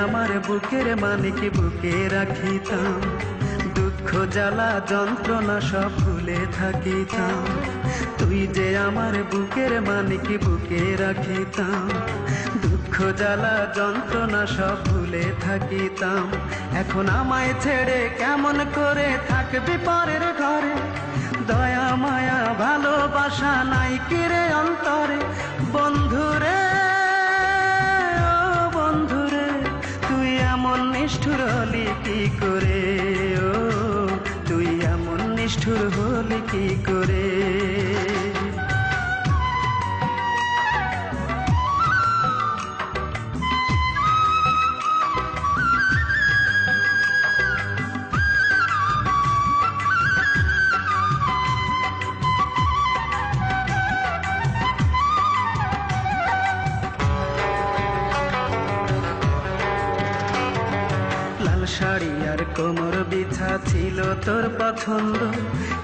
আমার বুকের মানিক বুকে রাখিতাম, দুঃখ জ্বালা যন্ত্রণা সব ভুলে থাকিতাম। তুই যে আমার বুকের মানিক বুকে রাখিতাম, দুঃখ জ্বালা যন্ত্রণা সব ভুলে থাকিতাম। এখন আমায় ছেড়ে কেমন করে থাকবি পরের ঘরে, দয়া মায়া ভালোবাসা নাই কিরে অন্তরে। বন্ধুরে ও বন্ধুরে, তুই এমন নিষ্ঠুর হলি কি করে, ও তুই এমন নিষ্ঠুর হলি কি করে। লাল শাড়ি আর কোমর বিছা ছিল তোর পছন্দ,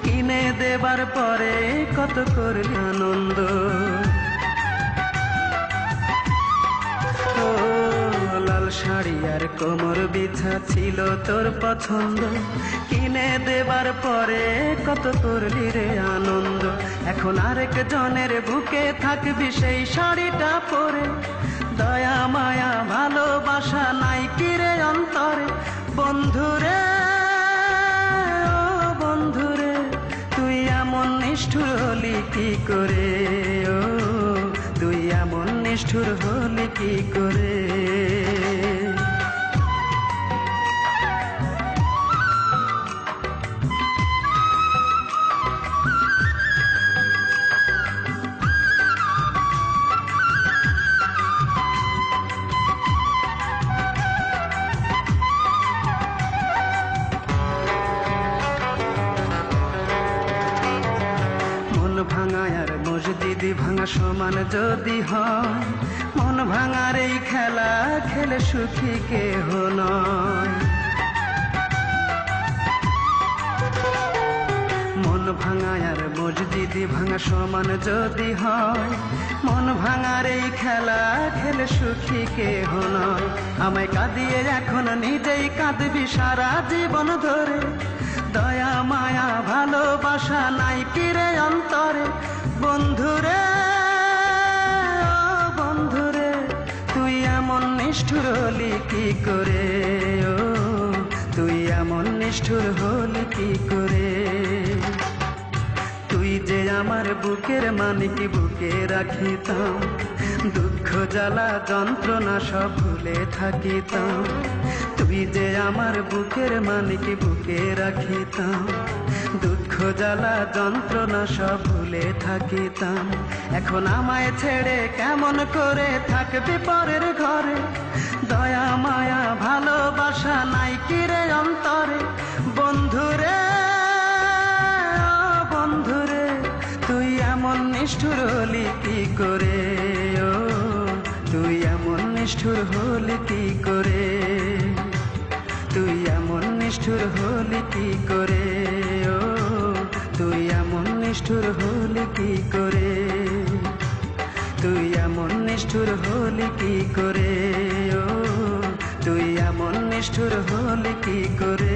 কিনে দেবার পরে কত করলি আনন্দ। ও লাল শাড়ি আর কোমর বিছা ছিল তোর পছন্দ, কিনে দেবার পরে কত করলি রে আনন্দ। এখন আরেক জনের বুকে থাকবি সেই শাড়িটা পরে, দয়া মায়া ভালোবাসা নাই কিরে অন্তরে। বন্ধুরে ও বন্ধুরে, তুই এমন নিষ্ঠুর হলি কি করে, ও তুই এমন নিষ্ঠুর হলি কি করে। ভাঙা আর মসজিদি ভাঙা সমান যদি হয়, মন ভাঙার এই খেলা খেলে সুখী কেহ নয়। মন ভাঙা আর মসজিদি ভাঙা সমান যদি হয়, মন ভাঙার এই খেলা খেলে সুখী কেহ নয়। আমায় কাঁদিয়ে এখন নিজেই কাঁদবি সারা জীবন ধরে, দয়া মায়া ভালোবাসা নাই কিরে অন্তরে। বন্ধুরে ও বন্ধুরে, তুই এমন নিষ্ঠুর হলি কি করে, ও তুই এমন নিষ্ঠুর হলি কি করে। তুই যে আমার বুকের মানিক বুকে রাখিতাম, দুঃখ জ্বালা যন্ত্রণা সব ভুলে থাকিতাম। তুই যে আমার বুকের মানিক বুকে রাখিতাম, দুঃখ জ্বালা যন্ত্রণা সব ভুলে থাকিতাম। এখন আমায় ছেড়ে কেমন করে থাকবি পরের ঘরে, দয়া মায়া ভালোবাসা নাই কিরে অন্তরে। বন্ধুরে ও বন্ধুরে, তুই এমন নিষ্ঠুর হলি কি করে, ও তুই এমন নিষ্ঠুর হলি কি করে। তুই এমন নিষ্ঠুর হলি কি করে, ও তুই এমন নিষ্ঠুর হলি কি করে। তুই এমন নিষ্ঠুর হলি কি করে, ও তুই এমন নিষ্ঠুর হলি কি করে।